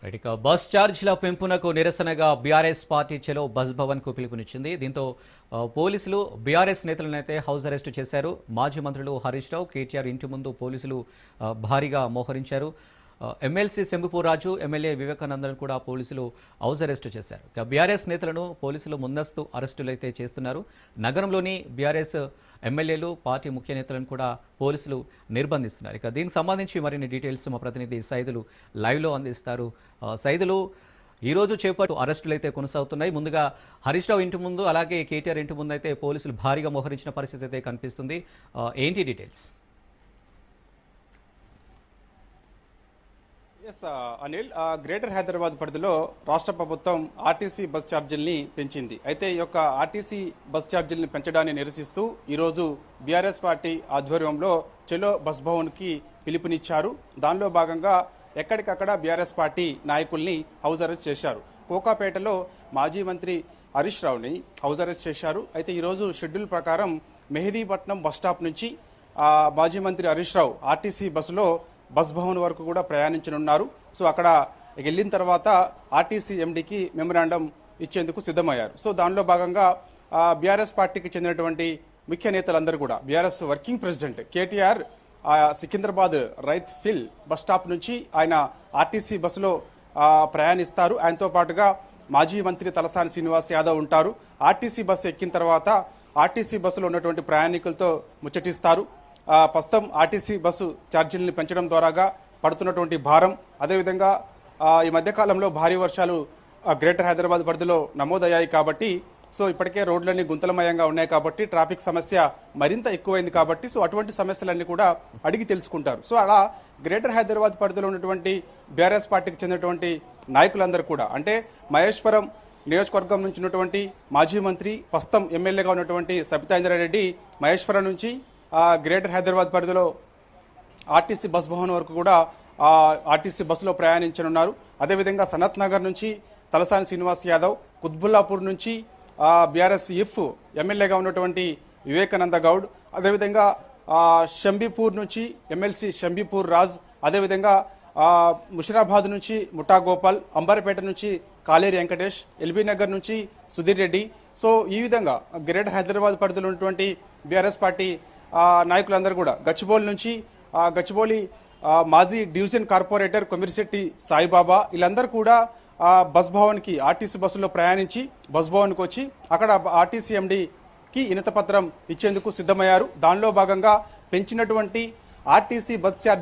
ఇక బస్ ఛార్జీల పెంపునకు నిరసనగా బీఆర్ఎస్ పార్టీ చలో బస్ భవన్ కు పిలుపునిచ్చింది. దీంతో పోలీసులు బీఆర్ఎస్ నేతలనైతే హౌస్ అరెస్టు చేశారు. మాజీ మంత్రులు హరీష్ రావు, కేటీఆర్ ఇంటి ముందు పోలీసులు భారీగా మోహరించారు. ఎమ్మెల్సీ శంభుపూర్ రాజు, ఎమ్మెల్యే వివేకానందన్ కూడా పోలీసులు హౌస్ అరెస్టు చేశారు. ఇక బీఆర్ఎస్ నేతలను పోలీసులు ముందస్తు అరెస్టులైతే చేస్తున్నారు. నగరంలోని బీఆర్ఎస్ ఎమ్మెల్యేలు, పార్టీ ముఖ్య నేతలను కూడా పోలీసులు నిర్బంధిస్తున్నారు. ఇక దీనికి సంబంధించి మరిన్ని డీటెయిల్స్ మా ప్రతినిధి సైదులు లైవ్లో అందిస్తారు. సైదులు, ఈరోజు చేపట్టు అరెస్టులు అయితే కొనసాగుతున్నాయి. ముందుగా హరీష్ రావు ఇంటి ముందు, అలాగే కేటీఆర్ ఇంటి ముందు అయితే పోలీసులు భారీగా మోహరించిన పరిస్థితి అయితే కనిపిస్తుంది. ఏంటి details? Yes Anil, greater Hyderabad పరిధిలో రాష్ట్ర ప్రభుత్వం ఆర్టీసీ బస్ ఛార్జీల్ని పెంచింది. అయితే ఈ యొక్క ఆర్టీసీ బస్ ఛార్జీల్ని పెంచడాన్ని నిరసిస్తూ ఈరోజు బీఆర్ఎస్ పార్టీ ఆధ్వర్యంలో చెలో బస్ భవన్కి పిలుపునిచ్చారు. దానిలో భాగంగా ఎక్కడికక్కడ బీఆర్ఎస్ పార్టీ నాయకుల్ని హౌస్ అరెస్ట్ చేశారు. కోకాపేటలో మాజీ మంత్రి హరీష్ రావుని హౌస్ అరెస్ట్ చేశారు. అయితే ఈరోజు షెడ్యూల్ ప్రకారం మెహదీపట్నం బస్టాప్ నుంచి మాజీ మంత్రి హరీష్ రావు ఆర్టీసీ బస్సులో బస్ భవన్ వరకు కూడా ప్రయాణించనున్నారు. సో అక్కడ వెళ్ళిన తర్వాత ఆర్టీసీ ఎండీకి మెమరాండం ఇచ్చేందుకు సిద్ధమయ్యారు. సో దానిలో భాగంగా బీఆర్ఎస్ పార్టీకి చెందినటువంటి ముఖ్య నేతలందరూ కూడా, BRS working president KTR Secunderabad Rethifile bus stop నుంచి ఆయన ఆర్టీసీ బస్సులో ప్రయాణిస్తారు. ఆయనతో పాటుగా మాజీ మంత్రి తలసాని శ్రీనివాస్ యాదవ్ ఉంటారు. ఆర్టీసీ బస్సు ఎక్కిన తర్వాత ఆర్టీసీ బస్సులో ఉన్నటువంటి ప్రయాణికులతో ముచ్చటిస్తారు. ప్రస్తుతం ఆర్టీసీ బస్సు ఛార్జీలను పెంచడం ద్వారాగా పడుతున్నటువంటి భారం, అదేవిధంగా ఈ మధ్యకాలంలో భారీ వర్షాలు గ్రేటర్ హైదరాబాద్ పరిధిలో నమోదయ్యాయి కాబట్టి, సో ఇప్పటికే రోడ్లన్నీ గుంతలమయంగా ఉన్నాయి కాబట్టి ట్రాఫిక్ సమస్య మరింత ఎక్కువైంది కాబట్టి, సో అటువంటి సమస్యలన్నీ కూడా అడిగి తెలుసుకుంటారు. సో అలా గ్రేటర్ హైదరాబాద్ పరిధిలో ఉన్నటువంటి బీఆర్ఎస్ పార్టీకి చెందినటువంటి నాయకులందరూ కూడా, అంటే మహేశ్వరం నియోజకవర్గం నుంచి ఉన్నటువంటి మాజీ మంత్రి, ప్రస్తుతం ఎమ్మెల్యేగా ఉన్నటువంటి సబితా ఇంద్రారెడ్డి మహేశ్వరం నుంచి గ్రేటర్ హైదరాబాద్ పరిధిలో ఆర్టీసీ బస్ భవన్ వరకు కూడా ఆర్టీసీ బస్సులో ప్రయాణించనున్నారు. అదేవిధంగా సనత్ నగర్ నుంచి తలసాని శ్రీనివాస్ యాదవ్, కుత్బుల్లాపూర్ నుంచి బీఆర్ఎస్ ఎమ్మెల్యేగా ఉన్నటువంటి వివేకానంద గౌడ్, అదేవిధంగా షంబీపూర్ నుంచి ఎమ్మెల్సీ షంబీపూర్ రాజ్, అదేవిధంగా ముషిరాబాద్ నుంచి ముఠా గోపాల్, అంబర్పేట నుంచి కాలేరి వెంకటేష్, ఎల్బీ నగర్ నుంచి సుధీర్ రెడ్డి. సో ఈ విధంగా గ్రేటర్ హైదరాబాద్ పరిధిలో ఉన్నటువంటి బీఆర్ఎస్ పార్టీ నాయకులందరూ కూడా గచ్చిబౌలి నుంచి గచ్చిబౌలి మాజీ డివిజన్ కార్పొరేటర్ కొమిరిశెట్టి సాయిబాబా, వీళ్ళందరూ కూడా బస్ భవన్కి ఆర్టీసీ బస్సులో ప్రయాణించి బస్ భవన్కి వచ్చి అక్కడ ఆర్టీసీ ఎండీకి వినతి పత్రం ఇచ్చేందుకు సిద్ధమయ్యారు. దానిలో భాగంగా పెంచినటువంటి ఆర్టీసీ బస్ ఛార్జ్